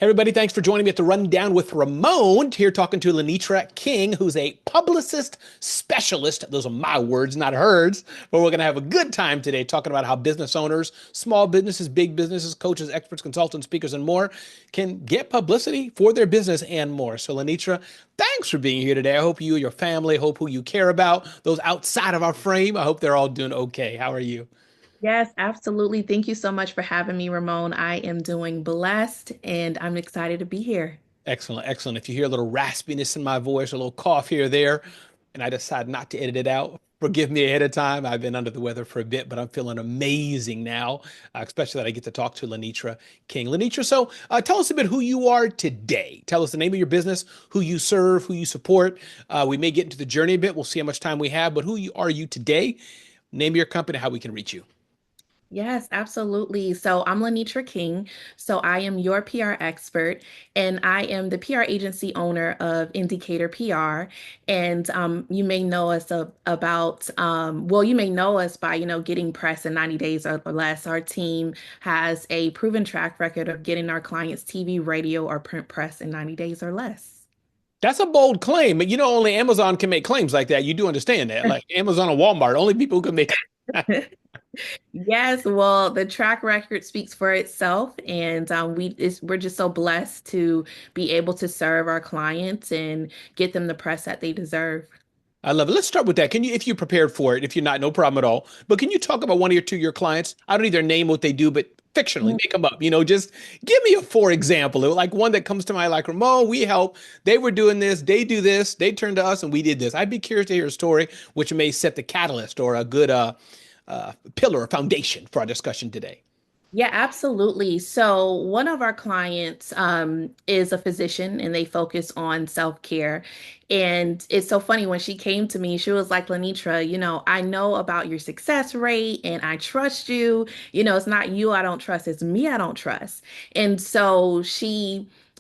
Hey everybody, thanks for joining me at the Rundown with Ramon. Here talking to Lanetra King, who's a publicist specialist. Those are my words, not hers. But we're going to have a good time today talking about how business owners, small businesses, big businesses, coaches, experts, consultants, speakers, and more can get publicity for their business and more. So Lanetra, thanks for being here today. I hope you, your family, hope who you care about, those outside of our frame, I hope they're all doing okay. How are you? Yes, absolutely. Thank you so much for having me, Ramon. I am doing blessed and I'm excited to be here. Excellent, excellent. If you hear a little raspiness in my voice, a little cough here or there, and I decide not to edit it out, forgive me ahead of time. I've been under the weather for a bit, but I'm feeling amazing now, especially that I get to talk to Lanetra King. Lanetra, so tell us a bit who you are today. Tell us the name of your business, who you serve, who you support. We may get into the journey a bit. We'll see how much time we have, but are you today? Name of your company, how we can reach you. Yes, absolutely. So I'm Lanetra King. So I am your PR expert, and I am the PR agency owner of Indicator PR. And you may know us you may know us by, getting press in 90 days or less. Our team has a proven track record of getting our clients TV, radio, or print press in 90 days or less. That's a bold claim, but only Amazon can make claims like that. You do understand that, like Amazon and Walmart, only people who can make. Yes, well, the track record speaks for itself, and we're just so blessed to be able to serve our clients and get them the press that they deserve. I love it. Let's start with that. Can you, if you're prepared for it, if you're not, no problem at all. But can you talk about one or two of your clients? I don't need their name, what they do, but fictionally make them up. Just give me a for example, like one that comes to mind, like Ramon, we help. They were doing this, they do this, they turned to us, and we did this. I'd be curious to hear a story which may set the catalyst or a good pillar or foundation for our discussion today. Yeah, absolutely. So one of our clients is a physician and they focus on self-care. And it's so funny when she came to me, she was like, Lanitra, I know about your success rate and I trust you. It's not you I don't trust, it's me I don't trust. And so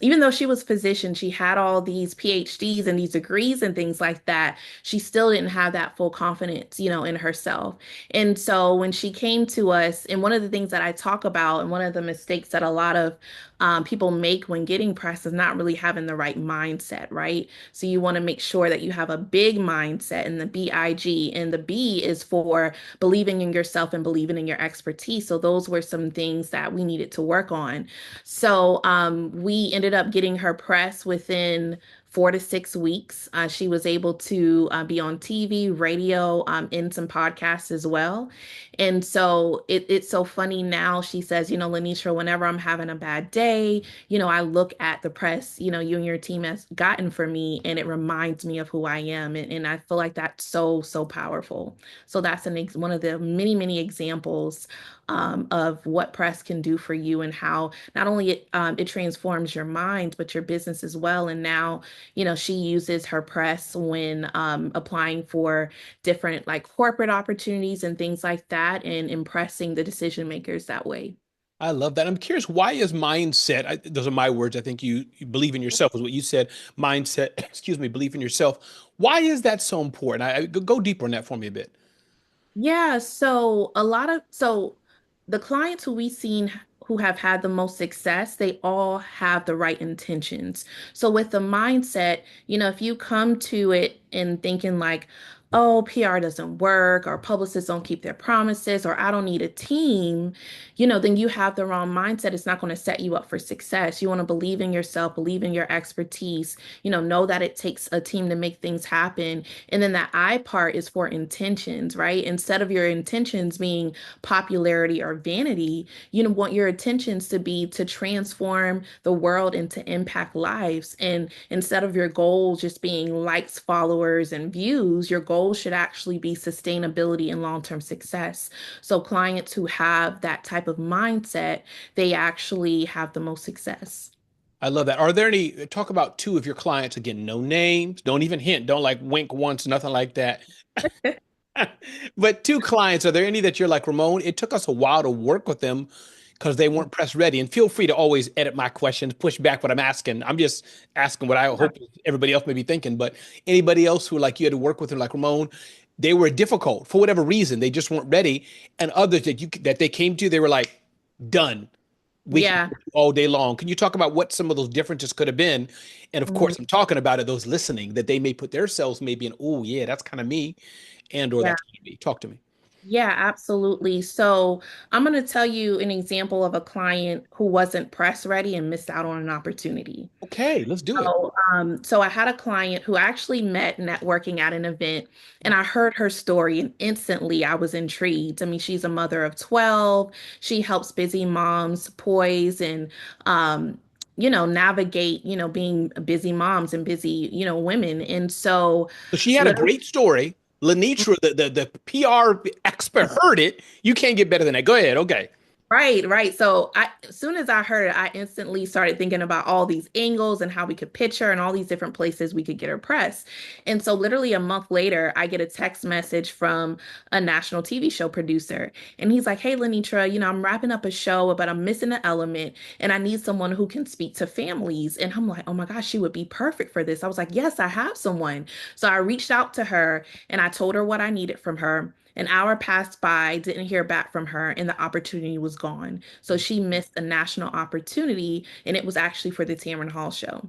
even though she was physician, she had all these PhDs and these degrees and things like that. She still didn't have that full confidence, in herself. And so when she came to us, and one of the things that I talk about, and one of the mistakes that a lot of people make when getting press is not really having the right mindset, right? So you want to make sure that you have a big mindset and the BIG, and the B is for believing in yourself and believing in your expertise. So those were some things that we needed to work on. So we ended up getting her press within 4 to 6 weeks. She was able to be on TV, radio, in some podcasts as well. And so it's so funny now. She says, Lanisha, whenever I'm having a bad day, I look at the press, you and your team has gotten for me, and it reminds me of who I am. And I feel like that's so, so powerful. So that's one of the many, many examples of what press can do for you and how not only it transforms your mind, but your business as well. And now, she uses her press when applying for different like corporate opportunities and things like that and impressing the decision makers that way. I love that. I'm curious, why is mindset, those are my words, I think you believe in yourself is what you said, mindset, excuse me, belief in yourself. Why is that so important? Go deeper on that for me a bit. Yeah, so the clients who we've seen who have had the most success, they all have the right intentions. So with the mindset, if you come to it and thinking like, oh, PR doesn't work, or publicists don't keep their promises, or I don't need a team, then you have the wrong mindset. It's not going to set you up for success. You want to believe in yourself, believe in your expertise, know that it takes a team to make things happen. And then that I part is for intentions, right? Instead of your intentions being popularity or vanity, want your intentions to be to transform the world and to impact lives. And instead of your goals just being likes, followers, and views, your goal should actually be sustainability and long-term success. So clients who have that type of mindset, they actually have the most success. I love that. Are there any, talk about two of your clients, again, no names, don't even hint, don't like wink once, nothing like that. But two clients, are there any that you're like, Ramon, it took us a while to work with them because they weren't press ready? And feel free to always edit my questions, push back what I'm asking. I'm just asking what I hope everybody else may be thinking. But anybody else who like you had to work with them, like Ramon, they were difficult for whatever reason. They just weren't ready. And others that they came to, they were like, done. we can Yeah. do all day long. Can you talk about what some of those differences could have been? And of Mhm. course, I'm talking about it, those listening that they may put themselves maybe in, oh yeah, that's kind of me, and or Yeah. that's kind of me. Talk to me. Yeah, absolutely. So I'm going to tell you an example of a client who wasn't press ready and missed out on an opportunity. Okay, let's do it. So I had a client who actually met networking at an event, and I heard her story, and instantly I was intrigued. I mean, she's a mother of 12. She helps busy moms poise and, um, navigate, being busy moms and busy, women. And so, So she had a literally, great story. Lanetra, the PR expert, heard it. You can't get better than that. Go ahead. Okay. right, right. So as soon as I heard it, I instantly started thinking about all these angles and how we could pitch her and all these different places we could get her press. And so literally a month later, I get a text message from a national TV show producer. And he's like, "Hey, Lenitra, I'm wrapping up a show, but I'm missing an element and I need someone who can speak to families." And I'm like, "Oh my gosh, she would be perfect for this." I was like, "Yes, I have someone." So I reached out to her and I told her what I needed from her. An hour passed by, didn't hear back from her, and the opportunity was gone. So she missed a national opportunity, and it was actually for the Tamron Hall show.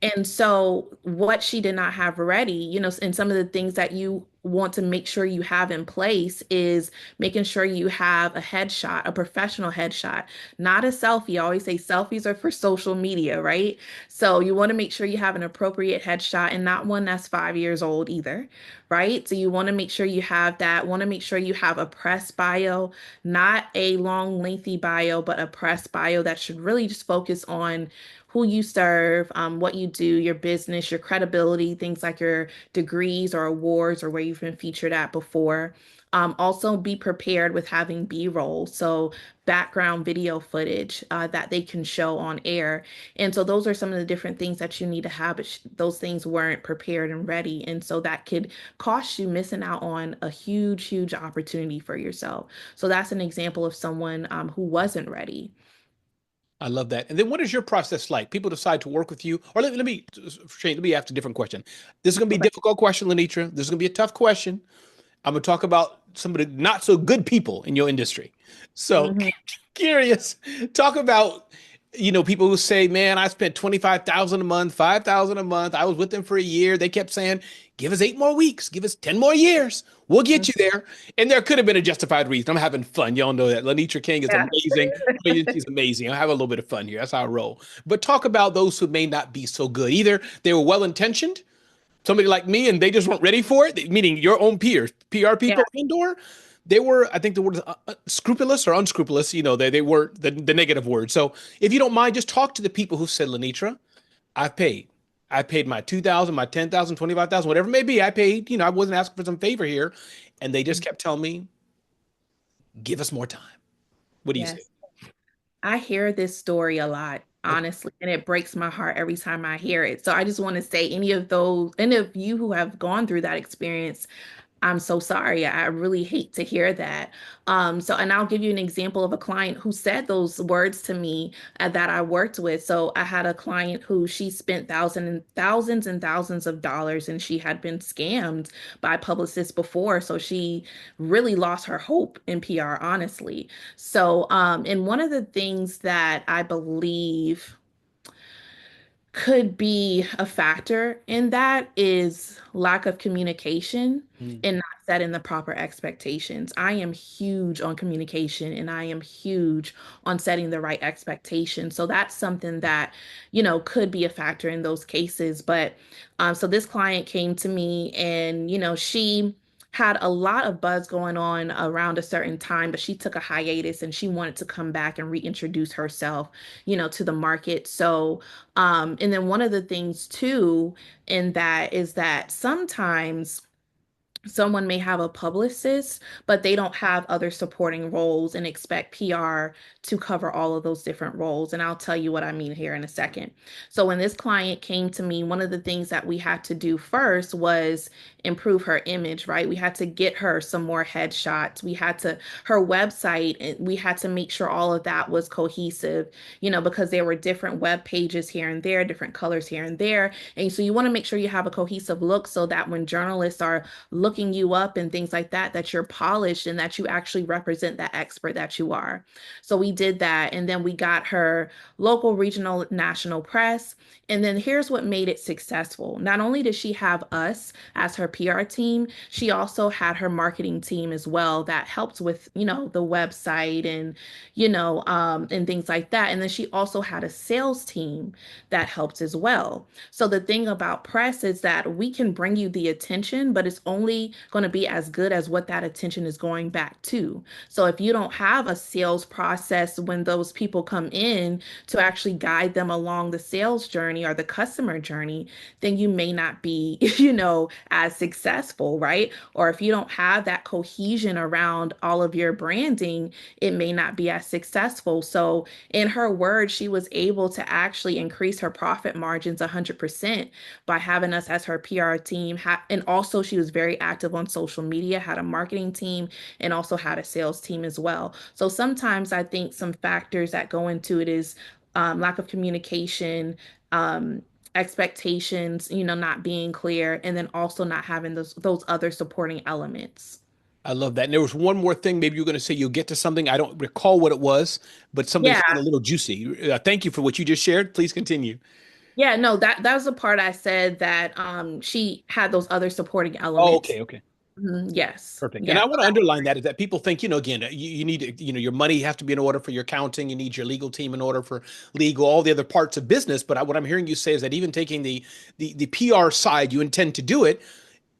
And so, what she did not have ready, and some of the things that you want to make sure you have in place is making sure you have a headshot, a professional headshot, not a selfie. I always say selfies are for social media, right? So, you want to make sure you have an appropriate headshot and not one that's 5 years old either, right? So, you want to make sure you have that, want to make sure you have a press bio, not a long, lengthy bio, but a press bio that should really just focus on who you serve, what you do, your business, your credibility, things like your degrees or awards or where you've been featured at before. Also, be prepared with having B-roll, so background video footage that they can show on air. And so, those are some of the different things that you need to have. But those things weren't prepared and ready. And so, that could cost you missing out on a huge, huge opportunity for yourself. So, that's an example of someone who wasn't ready. I love that. And then what is your process like? People decide to work with you, or let me, Shane, let me ask a different question. This is going to be a Okay. difficult question, Lenitra. This is going to be a tough question. I'm going to talk about some of the not so good people in your industry. So Mhm. curious. Talk about, people who say, man, I spent 25,000 a month, 5,000 a month. I was with them for a year. They kept saying, give us 8 more weeks, give us 10 more years. We'll get you there. And there could have been a justified reason. I'm having fun. Y'all know that. Lanitra King is Yeah. amazing. She's amazing. I'll have a little bit of fun here. That's how I roll. But talk about those who may not be so good. Either they were well intentioned, somebody like me, and they just weren't ready for it, meaning your own peers, PR Yeah. people, and/or they were, I think the word is scrupulous or unscrupulous. They were the negative word. So if you don't mind, just talk to the people who said, Lenitra, I've paid. I paid my 2,000, my 10,000, 25,000, whatever it may be. I paid, I wasn't asking for some favor here. And they just kept telling me, give us more time. What do you say? Yes. I hear this story a lot, honestly, and it breaks my heart every time I hear it. So I just want to say any of you who have gone through that experience, I'm so sorry. I really hate to hear that. And I'll give you an example of a client who said those words to me that I worked with. So I had a client who she spent thousands and thousands of dollars and she had been scammed by publicists before. So she really lost her hope in PR, honestly. And one of the things that I believe could be a factor in that is lack of communication Mm. and not setting the proper expectations. I am huge on communication and I am huge on setting the right expectations. So that's something that, could be a factor in those cases. But so this client came to me and, she had a lot of buzz going on around a certain time, but she took a hiatus and she wanted to come back and reintroduce herself, to the market. And then one of the things too in that is that sometimes someone may have a publicist, but they don't have other supporting roles and expect PR to cover all of those different roles. And I'll tell you what I mean here in a second. So when this client came to me, one of the things that we had to do first was improve her image, right? We had to get her some more headshots. Her website, we had to make sure all of that was cohesive, because there were different web pages here and there, different colors here and there. And so you want to make sure you have a cohesive look so that when journalists are looking looking you up and things like that, that you're polished and that you actually represent that expert that you are. So we did that. And then we got her local, regional, national press. And then here's what made it successful. Not only did she have us as her PR team, she also had her marketing team as well that helped with, the website and things like that. And then she also had a sales team that helped as well. So the thing about press is that we can bring you the attention, but it's only going to be as good as what that attention is going back to. So if you don't have a sales process when those people come in to actually guide them along the sales journey or the customer journey, then you may not be, as successful, right? Or if you don't have that cohesion around all of your branding, it may not be as successful. So in her words, she was able to actually increase her profit margins 100% by having us as her PR team. And also, she was very active on social media, had a marketing team, and also had a sales team as well. So sometimes I think some factors that go into it is lack of communication, um, expectations, not being clear, and then also not having those other supporting elements. I love that. And there was one more thing. Maybe you're going to say you'll get to something. I don't recall what it was, but something Yeah, sounded a little juicy. Thank you for what you just shared. Please continue. yeah, no, that was the part I said that she had those other supporting Oh, elements. okay, okay. Yes. Perfect. And Yeah. I want to underline that is that people think, again, you need to, your money has to be in order for your accounting. You need your legal team in order for legal, all the other parts of business. But what I'm hearing you say is that even taking the PR side, you intend to do it.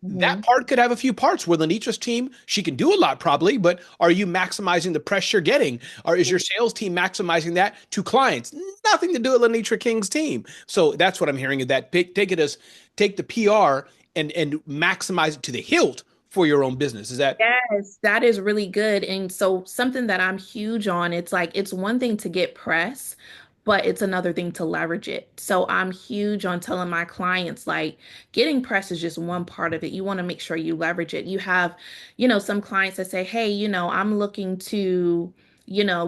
That Mhm. part could have a few parts where Lanitra's team, she can do a lot probably, but are you maximizing the press you're getting? Or is your sales team maximizing that to clients? Nothing to do with Lanitra King's team. So that's what I'm hearing is that take the PR and maximize it to the hilt for your own business. Is that Yes, that is really good. And so something that I'm huge on, it's like it's one thing to get press, but it's another thing to leverage it. So I'm huge on telling my clients like getting press is just one part of it. You want to make sure you leverage it. You have, some clients that say, "Hey, I'm looking to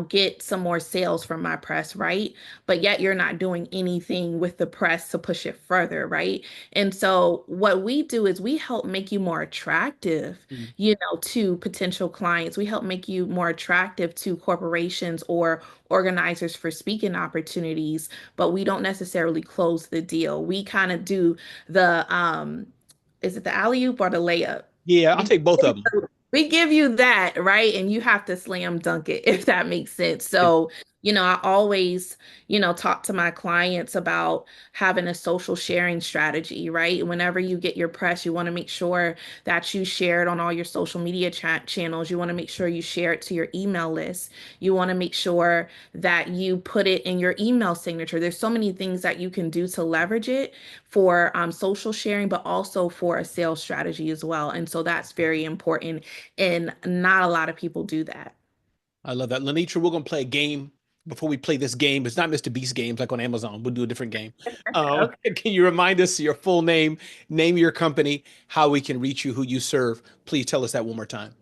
get some more sales from my press, right? But yet you're not doing anything with the press to push it further, right?" And so what we do is we help make you more attractive Mm. to potential clients. We help make you more attractive to corporations or organizers for speaking opportunities, but we don't necessarily close the deal. We kind of do the is it the alley-oop or the layup? Yeah, I'll We take both of them. we give you that, right? And you have to slam dunk it, if that makes sense. So, I always, talk to my clients about having a social sharing strategy, right? Whenever you get your press, you want to make sure that you share it on all your social media channels. You want to make sure you share it to your email list. You want to make sure that you put it in your email signature. There's so many things that you can do to leverage it for social sharing, but also for a sales strategy as well. And so that's very important. And not a lot of people do that. I love that. Lanitra, we're gonna play a game before we play this game. It's not Mr. Beast games like on Amazon. We'll do a different game. Okay. Can you remind us your full name your company, how we can reach you, who you serve? Please tell us that one more time.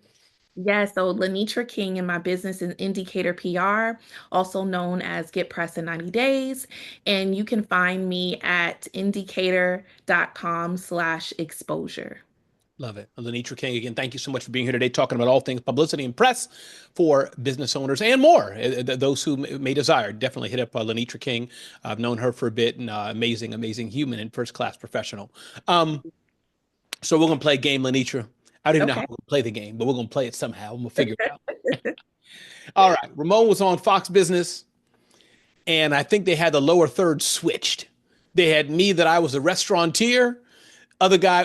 Yeah, so Lanetra King and my business is Indicator PR, also known as Get Press in 90 Days. And you can find me at indicator.com/exposure. Love it. Lanitra King, again, thank you so much for being here today, talking about all things publicity and press for business owners and more. Those who may desire, definitely hit up Lanitra King. I've known her for a bit and amazing, amazing human and first class professional. Um, so we're going to play a game, Lanitra. I don't even know how Okay. we're going to play the game, but we're going to play it somehow. We'll figure it out. All right. Ramon was on Fox Business, and I think they had the lower third switched. They had me that I was a restaurateur. Other guy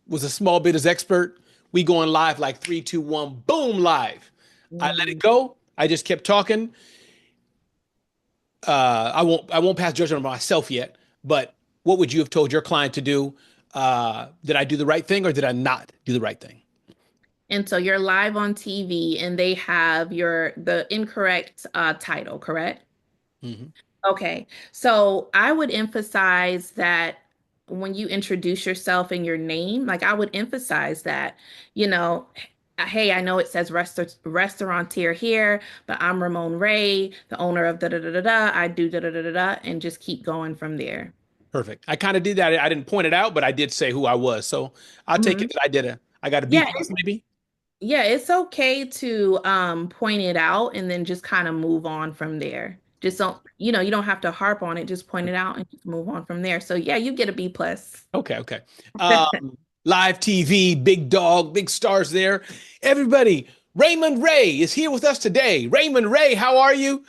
was a small business expert. We going live like three, two, one, boom, live. I let it Mm. go. I just kept talking. I won't pass judgment on myself yet. But what would you have told your client to do? Did I do the right thing or did I not do the right thing? And so you're live on TV and they have the incorrect title, correct? Mhm. Okay. So I would emphasize that when you introduce yourself and your name, like I would emphasize that, you know, hey, I know it says restaurateur here, but I'm Ramon Ray, the owner of da da da da da. I do da da da da da, and just keep going from there. Perfect. I kind of did that. I didn't point it out, but I did say who I was. So I'll take it Mhm. that I did I got a B Yeah, plus maybe. yeah, it's okay to point it out and then just kind of move on from there. Just don't, you don't have to harp on it, just point it out and just move on from there. So yeah, you get a B plus. Okay, okay. Live TV, big dog, big stars there. Everybody, Raymond Ray is here with us today. Raymond Ray, how are you?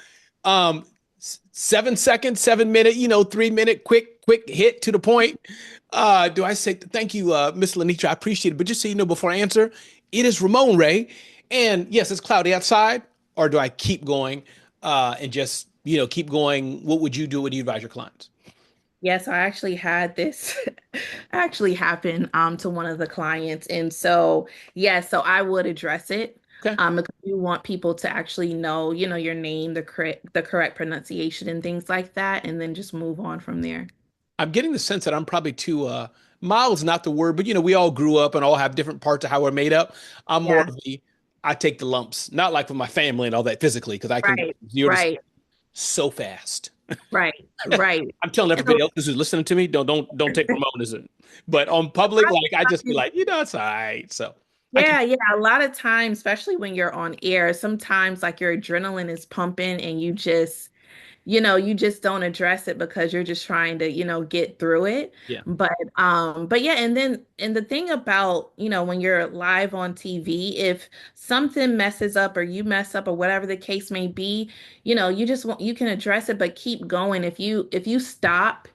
7 seconds, 7 minute, 3 minute, quick hit to the point. Do I say thank you, Miss Lanetra? I appreciate it. But just so you know, before I answer, it is Ramon Ray. And yes, it's cloudy outside, or do I keep going and just, keep going? What would you do? What do you advise your clients? Yes, I actually had this actually happen to one of the clients. And so, yeah, so I would address it Okay. because you want people to actually know, your name, the correct pronunciation and things like that, and then just move on from there. I'm getting the sense that I'm probably too mild's not the word, but we all grew up and all have different parts of how we're made up. I'm more Yeah, of the I take the lumps, not like with my family and all that physically, because I can go right, from 0 to right, so fast. right, right. I'm telling And everybody else who's listening to me, don't take Ramon as it. But on public, like I just be like, it's all right. So I can Yeah, yeah. A lot of times, especially when you're on air, sometimes like your adrenaline is pumping and you just don't address it because you're just trying to, get through it. yeah. But yeah, and the thing about, when you're live on TV, if something messes up or you mess up or whatever the case may be, you can address it, but keep going. If you stop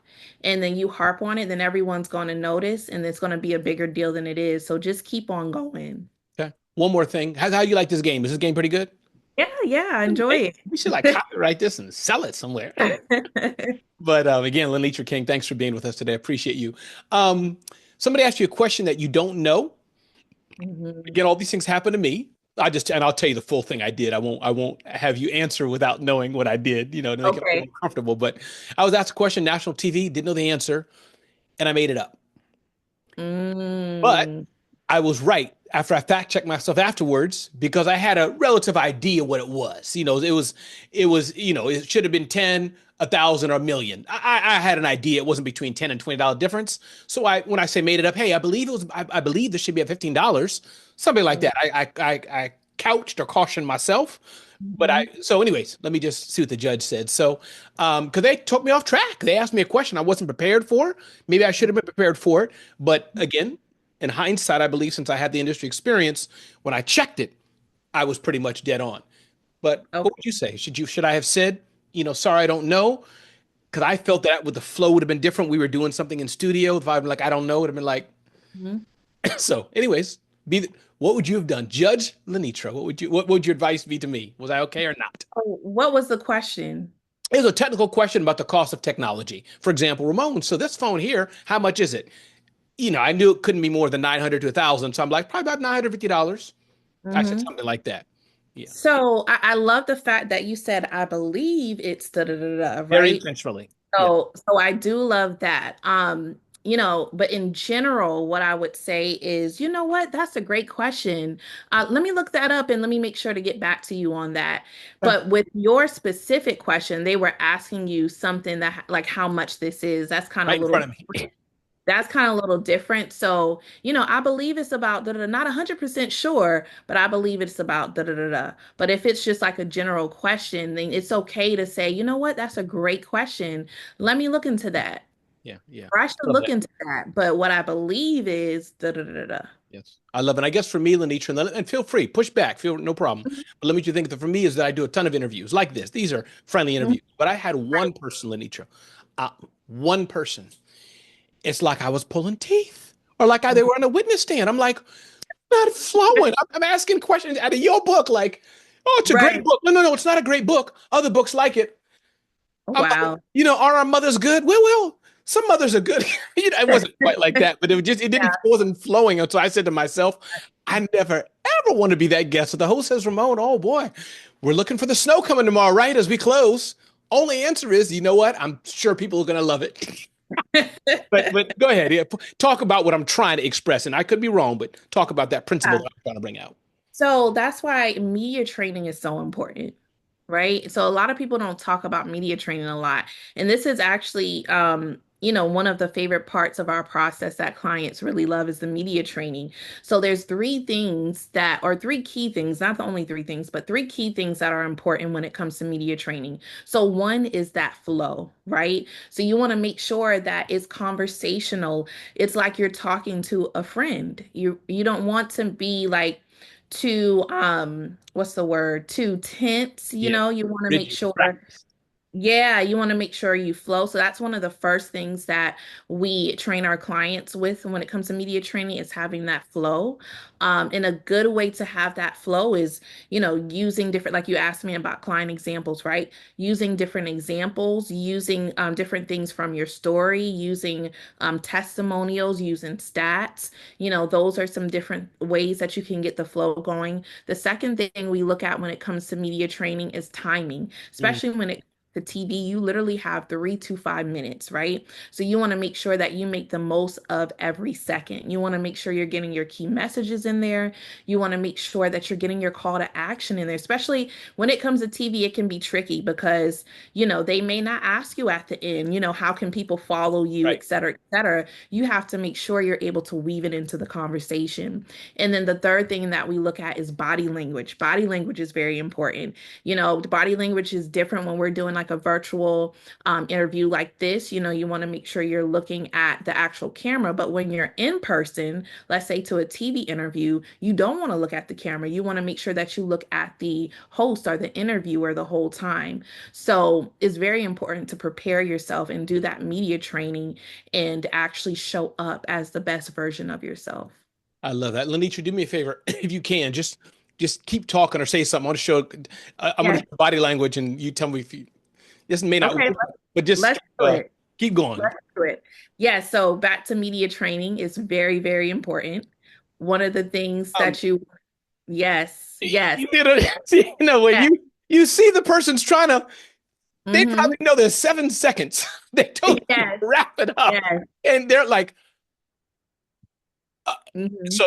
and then you harp on it, then everyone's going to notice and it's going to be a bigger deal than it is. So just keep on going. Okay. One more thing. How you like this game? Is this game pretty good? Yeah, yeah, I Hey, enjoy we should like copyright this and sell it somewhere. it. But again, Lenitra King, thanks for being with us today. I appreciate you. Somebody asked you a question that you don't know. Mhm. Again, all these things happen to me. I'll tell you the full thing I did. I won't have you answer without knowing what I did, to make it a little Okay. more comfortable. But I was asked a question, national TV, didn't know the answer, and I made it up. But Mm. I was right after I fact checked myself afterwards because I had a relative idea what it was. It should have been 10, 1,000, or a million. I had an idea it wasn't between $10 and $20 difference. So when I say made it up, hey, I believe this should be at $15, something like that. I couched or cautioned myself. But Mhm. so anyways, let me just see what the judge said. So, because they took me off track, they asked me a question I wasn't prepared for. Maybe I should have been prepared for it. But again, in hindsight, I believe since I had the industry experience, when I checked it, I was pretty much dead on. But what would Okay. you say? Should I have said, sorry, I don't know? Because I felt that with the flow would have been different. We were doing something in studio. If I'd been like, I don't know, it would have been like, Mhm. so. Anyways, what would you have done, Judge Lenitra? What would your advice be to me? Was I okay or not? Oh, what was the question? It was a technical question about the cost of technology. For example, Ramon, so this phone here, how much is it? I knew it couldn't be more than 900 to 1,000. So I'm like, probably about $950. I said Hmm. something like that. Yeah. So I love the fact that you said, I believe it's da da da da, Very right? intentionally. Yeah. So I do love that. But in general, what I would say is, you know what? That's a great question. Let me look that up and let me make sure to get back to you on that. Okay. But with your specific question, they were asking you something that like how much this is. That's kind of Right a in little front of me. That's kind of a little different. So, I believe it's about da da da, not 100% sure, but I believe it's about da da da da. But if it's just like a general question, then it's okay to say, you know what, that's a great question. Let me look into that. Yeah. Yeah. Or I should Love look that. into that. But what I believe is da da da da da. Yes. I love it. I guess for me, Lenitra, and feel free, push back, feel no problem. But let me just think that for me is that I do a ton of interviews like this. These are friendly Mhm. interviews. But I had one Right. person, Lenitra, uh, one person. It's like I was pulling teeth or like they were on a witness stand. I'm like, not flowing. I'm asking questions out of your book, like, oh, it's a great Right. book. No, no, no, it's not a great book. Other books like it. I'm like, Wow. are our mothers good? Well, some mothers are good. It wasn't quite like that, but it wasn't flowing. And so I said to myself, I never ever want to be that guest. So the host says, Ramon, oh boy, we're looking for the snow coming tomorrow, right? As we close. Only answer is, you know what? I'm sure people are gonna love it. Yeah. But go ahead. Yeah, talk about what I'm trying to express. And I could be wrong, but talk about that principle that I'm trying to bring out. So that's why media training is so important, right? So a lot of people don't talk about media training a lot. And this is actually one of the favorite parts of our process that clients really love is the media training. So there's three key things, not the only three things, but three key things that are important when it comes to media training. So one is that flow, right? So you want to make sure that it's conversational. It's like you're talking to a friend. You don't want to be like too what's the word? Too tense, Yeah. you want to make Rigid sure practice. yeah, you want to make sure you flow. So that's one of the first things that we train our clients with when it comes to media training is having that flow. And a good way to have that flow is, using different, like you asked me about client examples, right? Using different examples, using different things from your story, using testimonials, using stats. Those are some different ways that you can get the flow going. The second thing we look at when it comes to media training is timing, Mm, especially when it the TV, you literally have 3 to 5 minutes, right? So you want to make sure that you make the most of every second. You want to make sure you're getting your key messages in there. You want to make sure that you're getting your call to action in there, especially when it comes to TV, it can be tricky because, they may not ask you at the end, how can people follow you, right. et cetera, et cetera. You have to make sure you're able to weave it into the conversation. And then the third thing that we look at is body language. Body language is very important. The body language is different when we're doing like a virtual interview like this. You want to make sure you're looking at the actual camera. But when you're in person, let's say to a TV interview, you don't want to look at the camera. You want to make sure that you look at the host or the interviewer the whole time. So it's very important to prepare yourself and do that media training and actually show up as the best version of yourself. I love that. Lanetra, do me a favor, if you can, just keep talking or say something. I want to show. I'm going to Yes. show body language, and you tell me if you. This may not Okay, work, but just let's do it. keep going. Let's do it. Yeah, so back to media training is very, very important. One of the things Um, that yes, yes, you know, see, when yes, you see the person's trying to, they hmm probably know there's 7 seconds. They told you to yes, wrap it up, yes. and they're like, uh, hmm so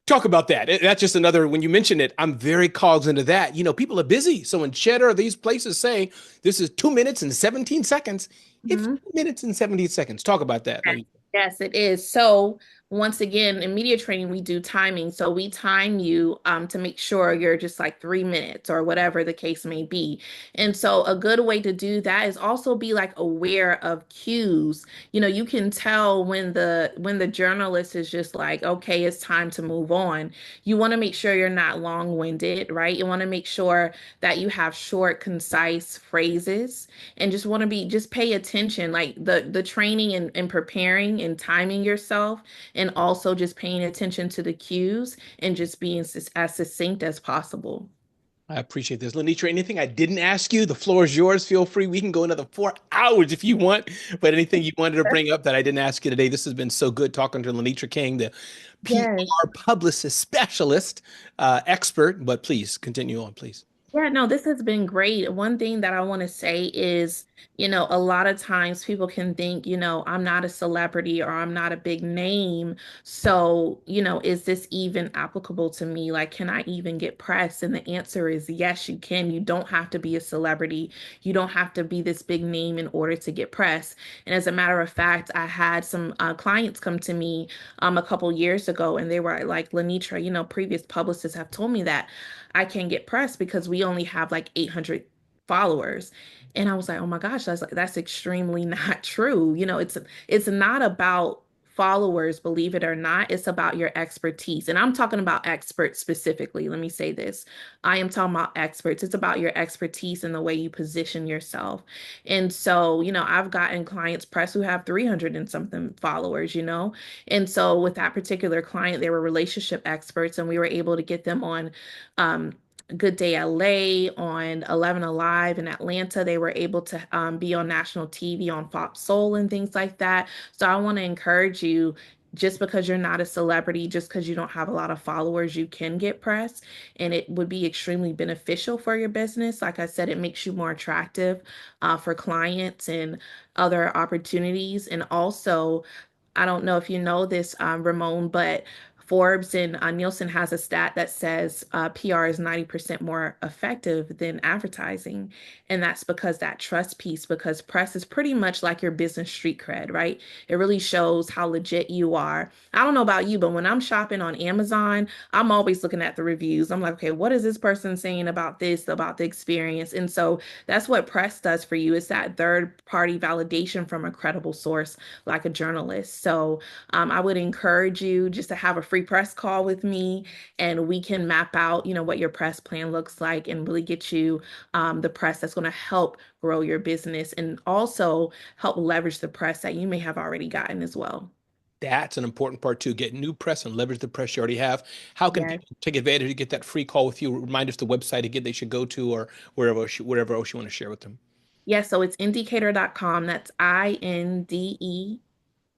talk about that. That's just another. When you mention it, I'm very cognizant of that. People are busy. So when Cheddar or these places say this is 2 minutes and 17 seconds, it's hmm 2 minutes and 17 seconds. Talk about that. Yes, yes, it is. So once again, in media training, we do timing. So we time you to make sure you're just like 3 minutes or whatever the case may be. And so a good way to do that is also be like aware of cues. You can tell when the journalist is just like, okay, it's time to move on. You want to make sure you're not long-winded, right? You want to make sure that you have short, concise phrases and just pay attention like the training and preparing and timing yourself and also just paying attention to the cues and just being as succinct as possible. I appreciate this. Lenitra, anything I didn't ask you, the floor is yours. Feel free. We can go another 4 hours if you want. But anything you wanted to bring up that I didn't ask you today, this has been so good talking to Lenitra King, the Yes. PR publicist specialist, expert. But please continue on, please. Yeah, no, this has been great. One thing that I want to say is, a lot of times people can think, I'm not a celebrity or I'm not a big name. So, is this even applicable to me? Like, can I even get press? And the answer is yes, you can. You don't have to be a celebrity. You don't have to be this big name in order to get press. And as a matter of fact, I had some clients come to me a couple years ago and they were like, Lanitra, previous publicists have told me that I can't get pressed because we only have like 800 followers. And I was like, oh my gosh, that's extremely not true. It's not about followers, believe it or not. It's about your expertise. And I'm talking about experts specifically. Let me say this. I am talking about experts. It's about your expertise and the way you position yourself. And so, I've gotten clients press who have 300 and something followers. And so with that particular client, they were relationship experts and we were able to get them on um, Good Day LA, on 11 Alive in Atlanta. They were able to be on national TV on Fox Soul and things like that. So I want to encourage you. Just because you're not a celebrity, just because you don't have a lot of followers, you can get press and it would be extremely beneficial for your business. Like I said, it makes you more attractive for clients and other opportunities. And also, I don't know if you know this, Ramon, but Forbes and Nielsen has a stat that says PR is 90% more effective than advertising. And that's because that trust piece, because press is pretty much like your business street cred, right? It really shows how legit you are. I don't know about you, but when I'm shopping on Amazon, I'm always looking at the reviews. I'm like, okay, what is this person saying about this, about the experience? And so that's what press does for you. It's that third party validation from a credible source like a journalist. So I would encourage you just to have a free press call with me, and we can map out, what your press plan looks like and really get you the press that's going to help grow your business and also help leverage the press that you may have already gotten as well. That's an important part too. Get new press and leverage the press you already have. How can Yes. people take advantage to get that free call with you? Remind us the website again they should go to, or wherever else you want to share with them. Yes, so it's indicator.com. That's INDE.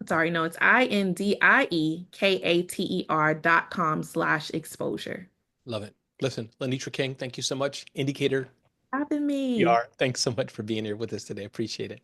Sorry, no, it's INDIEKATER.com/exposure. Love it. Listen, Lanetra King, thank you so much. Indicator Having me. PR, thanks so much for being here with us today. Appreciate it.